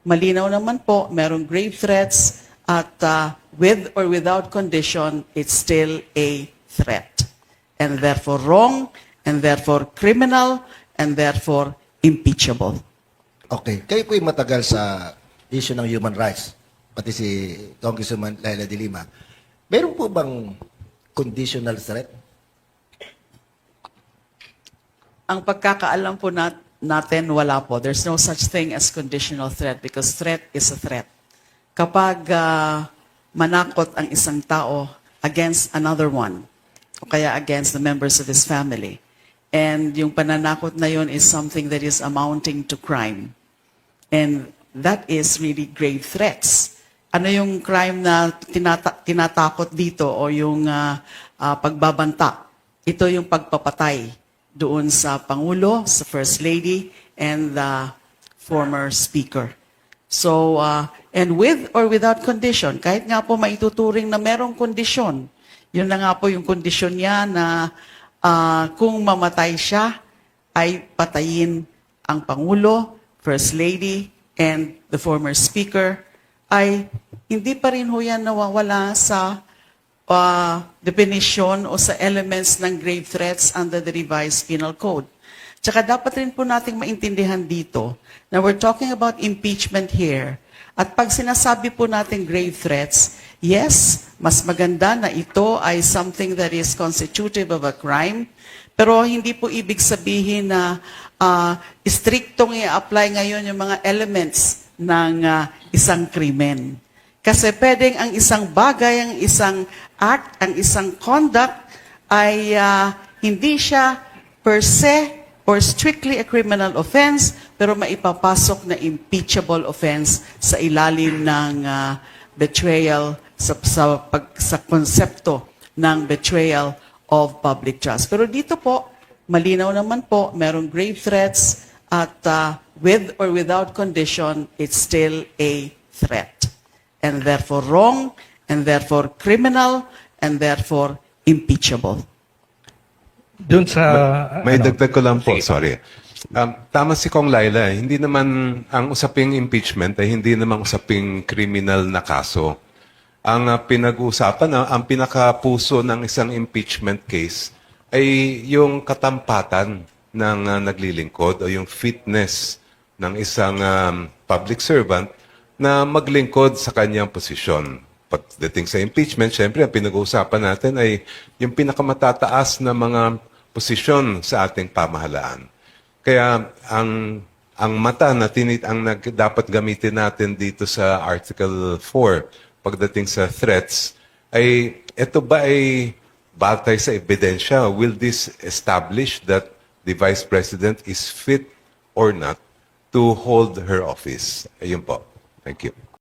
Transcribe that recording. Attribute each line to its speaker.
Speaker 1: malinaw naman po, merong grave threats at with or without condition, it's still a threat. And therefore wrong, and therefore criminal, and therefore impeachable.
Speaker 2: Okay. Kayo po'y matagal sa issue ng human rights, pati si Congresswoman Leila de Lima. Meron po bang conditional threat?
Speaker 1: Ang pagkakaalam po natin, wala po. There's no such thing as conditional threat because threat is a threat. Kapag manakot ang isang tao against another one, o kaya against the members of his family, and yung pananakot na yun is something that is amounting to crime. And that is really grave threats. Ano yung crime na tinatakot dito o yung pagbabanta? Ito yung pagpapatay doon sa Pangulo, sa First Lady, and the former Speaker. So, and with or without condition, kahit nga po maituturing na merong kondisyon, yun na nga po yung kondisyon niya na kung mamatay siya, ay patayin ang Pangulo, First Lady, and the former Speaker, ay hindi pa rin ho yan nawawala sa definition o sa elements ng grave threats under the revised penal code. Tsaka dapat rin po nating maintindihan dito na we're talking about impeachment here. At pag sinasabi po natin grave threats, yes, mas maganda na ito ay something that is constitutive of a crime, pero hindi po ibig sabihin na striktong i-apply ngayon yung mga elements ng isang krimen. Kasi pwedeng ang isang bagay, ang isang act, ang isang conduct ay hindi siya per se or strictly a criminal offense, pero maipapasok na impeachable offense sa ilalim ng betrayal, sa konsepto ng betrayal of public trust. Pero dito po, malinaw naman po, merong grave threats at with or without condition, it's still a threat. And therefore wrong, and therefore criminal, and therefore impeachable.
Speaker 3: Doon sa
Speaker 4: May dagdag ko lang po, sorry. Tama si Kong Laila, hindi naman ang usaping impeachment ay hindi naman usaping criminal na kaso. Ang pinag-uusapan, ang pinakapuso ng isang impeachment case ay yung katampatan ng naglilingkod o yung fitness ng isang public servant na maglingkod sa kanyang posisyon. Pagdating sa impeachment, syempre, ang pinag-uusapan natin ay yung pinakamatataas na mga posisyon sa ating pamahalaan. Kaya ang mata na dapat gamitin natin dito sa Article 4 pagdating sa threats ay ito ba ay batay sa ebidensya? Will this establish that the Vice President is fit or not to hold her office? Ayun po. Thank you.